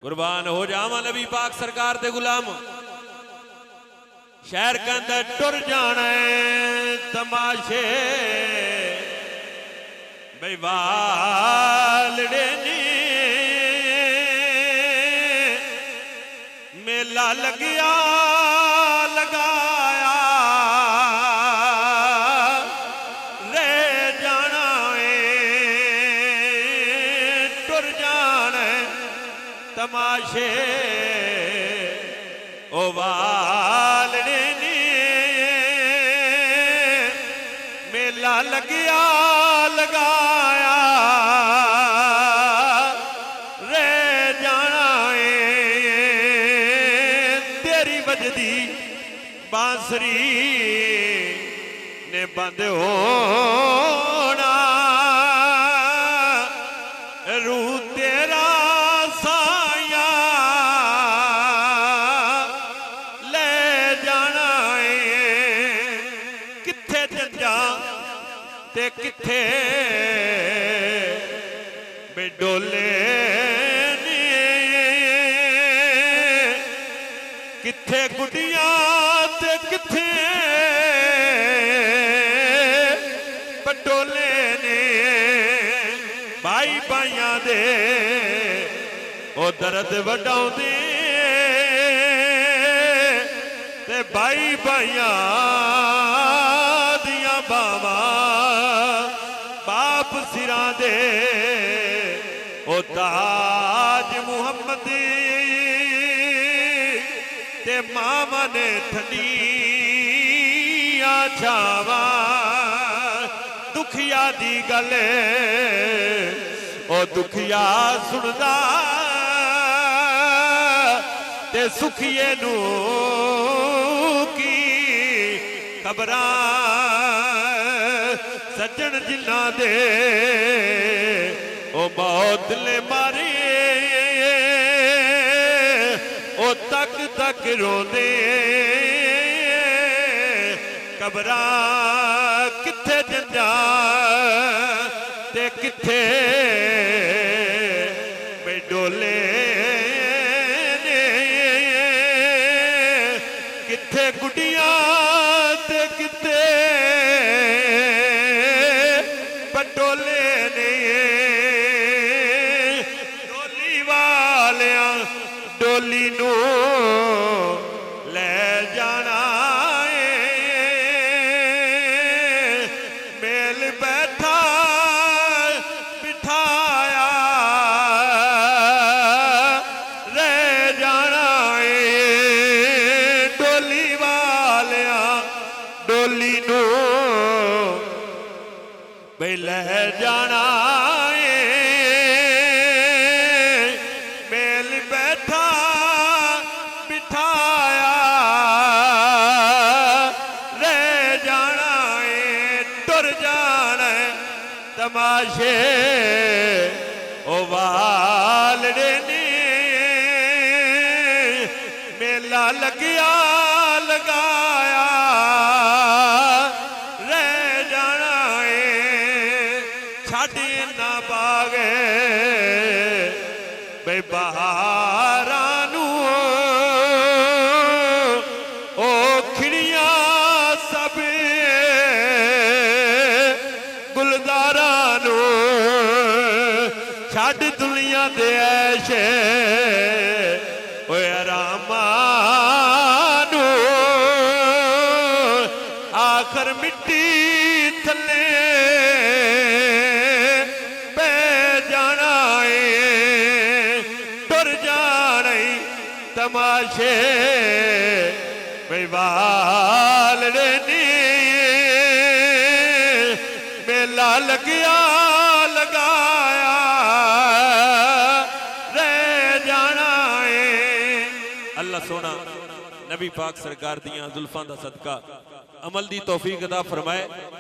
कुर्बान हो जावा नबी पाक सरकार दे गुलाम। शहर के अंदर टुर जाना तमाशे बई वालड़े नी मेला लगिया लगाया रे जाना टुर जाना तमाशे ओ वालड़े नी मेला लगिया लगाया रे जाना तेरी बजदी बांसुरी ने बंद होना रू तेरा साया ले जाना किथे जंजा ते किथे बेडोले नी किथे गुडियां ते किथे पटोले ने भाई भाइयां दे ओ दर्द वडाउंदे ते भाई भाइयां दियां बावां बाप सिरां दे ओ ताज मुहम्मद ते मामा ने ठंडिया छावा दुखिया दी गल ओ दुखिया सुनदा ते सुखिए नू की खबरां सज्जन जिन्ना दे ओ मौत ले मारे ओ तक तक रोंदे कबरां किथे जंजा ते किथे बेडोले ने किथे गुडियां ते किथे पटोले ने डोली वालियां डोली नू ले जाना मेल बैठा बिठाया रे जाना डोली वालिया डोली नू बई ले जाना मेल बैठा बिठाया रे जाना टुर जाना तमाशे ओ वालड़े नी मेला लगिया लगाया रे जाना छड़ ना पागे बई बहारां नू ओ खिड़ियां सब गुलदारां नू छड़ दुनिया दे ऐशे ओए आरामां नू आखर मिट्टी थले पै जाना टुर जाना तमाशे बई वालड़े नी मेला लगिया लगाया रे जाना अल्लाह सोना नबी पाक सरकार दियां जुल्फां दा सदका अमल दी तौफीक अता फरमाए।